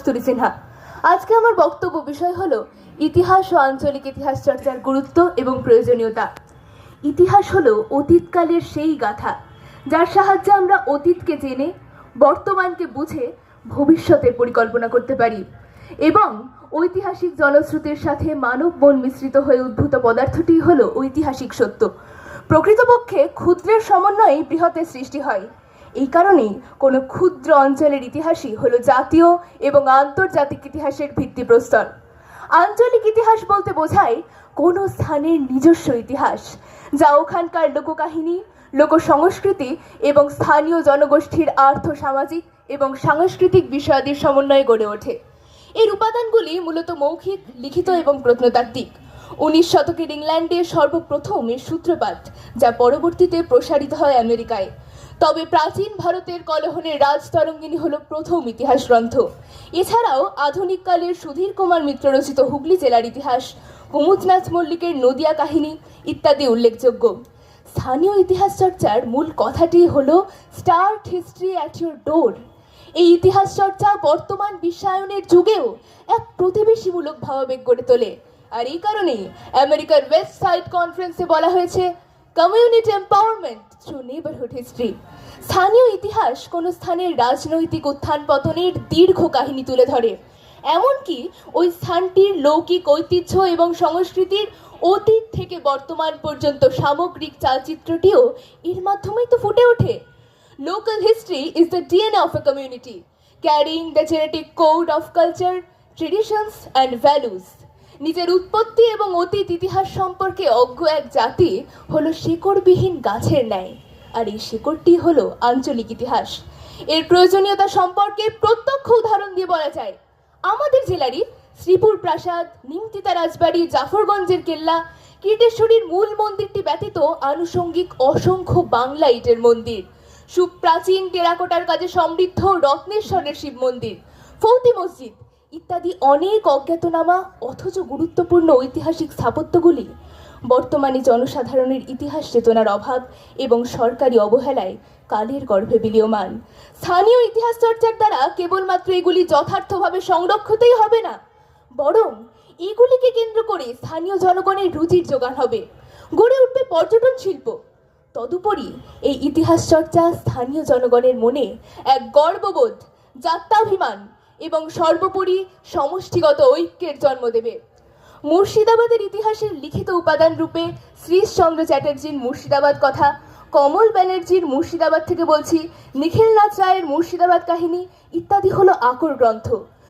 কস্তুরী সিনহা। আজকে আমার বক্তব্য বিষয় হলো ইতিহাস ও আঞ্চলিক ইতিহাস চর্চার গুরুত্ব এবং প্রয়োজনীয়তা। ইতিহাস হলো অতীতকালের সেই গাথা যার সাহায্যে আমরা অতীতকে জেনে বর্তমানকে বুঝে ভবিষ্যতের পরিকল্পনা করতে পারি এবং ঐতিহাসিক জনশ্রুতির সাথে মানব মন মিশ্রিত হয়ে উদ্ভূত পদার্থটি হলো ঐতিহাসিক সত্য। প্রকৃতপক্ষে ক্ষুদ্রের সমন্বয়ে বৃহতের সৃষ্টি হয়। এই কারণেই কোনো ক্ষুদ্র অঞ্চলের ইতিহাসই হলো জাতীয় এবং আন্তর্জাতিক ইতিহাসের ভিত্তিপ্রস্তর। আঞ্চলিক ইতিহাস বলতে বোঝায় কোনো স্থানের নিজস্ব ইতিহাস, যা ওখানকার লোককাহিনী, লোক সংস্কৃতি এবং স্থানীয় জনগোষ্ঠীর আর্থ সামাজিক এবং সাংস্কৃতিক বিষয়াদির সমন্বয়ে গড়ে ওঠে। এর উপাদানগুলি মূলত মৌখিক, লিখিত এবং প্রত্নতাত্ত্বিক। 19 শতকের ইংল্যান্ডে সর্বপ্রথম এর সূত্রপাত, যা পরবর্তীতে প্রসারিত হয় আমেরিকায়। তবে প্রাচীন ভারতের কলহনের রাজতরঙ্গিনী হল প্রথম ইতিহাস গ্রন্থ। এছাড়াও আধুনিক কালের সুধীর কুমার মিত্র রচিত হুগলি জেলার ইতিহাস, কুমুদনাথ মল্লিকের নদিয়া কাহিনী ইত্যাদি উল্লেখযোগ্য। স্থানীয় ইতিহাস চর্চার মূল কথাটি হলো স্টার্ট হিস্ট্রি অ্যাট ইউর ডোর। এই ইতিহাস চর্চা বর্তমান বিশ্বায়নের যুগেও এক প্রতিবেশীমূলক ভাবাবেগ গড়ে তোলে। আর এই কারণেই আমেরিকার ওয়েস্ট সাইড কনফারেন্সে বলা হয়েছে community empowerment through neighbourhood history. স্থানীয় ইতিহাস কোনো স্থানের রাজনৈতিক উত্থান পতনের দীর্ঘ কাহিনী তুলে ধরে, এমনকি ওই স্থানটির লৌকিক ঐতিহ্য এবং সংস্কৃতির অতীত থেকে বর্তমান পর্যন্ত সামগ্রিক চালচিত্রটিও এর মাধ্যমেই তো ফুটে ওঠে। Local history is the DNA of a community, carrying the genetic code of culture, traditions and values. নিজের উৎপত্তি এবং অতীত ইতিহাস সম্পর্কে অজ্ঞ এক জাতি হলো শিকড়বিহীন গাছের ন্যায়, আর এই শিকড়টি হলো আঞ্চলিক ইতিহাস। এর প্রয়োজনীয়তা সম্পর্কে প্রত্যক্ষ উদাহরণ দিয়ে বলা যায়। আমাদের জেলারই শ্রীপুর প্রাসাদ, নিমতিতা রাজবাড়ি, জাফরগঞ্জের কেল্লা, কীর্তেশ্বরীর মূল মন্দিরটি ব্যতীত আনুষঙ্গিক অসংখ্য বাংলা ইটের মন্দির, সুপ্রাচীন টেরাকোটার কাজে সমৃদ্ধ রত্নেশ্বরের শিব মন্দির, ফৌতি মসজিদ ইত্যাদি অনেক অজ্ঞাতনামা অথচ গুরুত্বপূর্ণ ঐতিহাসিক স্থাপত্যগুলি বর্তমানে জনসাধারণের ইতিহাস চেতনার অভাব এবং সরকারি অবহেলায় কালের গর্ভে বিলীয়মান। স্থানীয় ইতিহাস চর্চার দ্বারা কেবলমাত্র এগুলি যথার্থভাবে সংরক্ষিতই হবে না, বরং এগুলিকে কেন্দ্র করে স্থানীয় জনগণের রুচির যোগান হবে, গড়ে উঠবে পর্যটন শিল্প। তদুপরি এই ইতিহাস চর্চা স্থানীয় জনগণের মনে এক গর্ববোধ, জাত্যাভিমান এবং সর্বোপরি সমষ্টিগত ঐক্যের জন্ম দেবে। মুর্শিদাবাদের ইতিহাসের লিখিত উপাদান রূপে শ্রীশচন্দ্র চ্যাটার্জির মুর্শিদাবাদ কথা, কমল ব্যানার্জির মুর্শিদাবাদ থেকে বলছি, নিখিলনাথ রায়ের মুর্শিদাবাদ কাহিনী ইত্যাদি হলো আকর গ্রন্থ।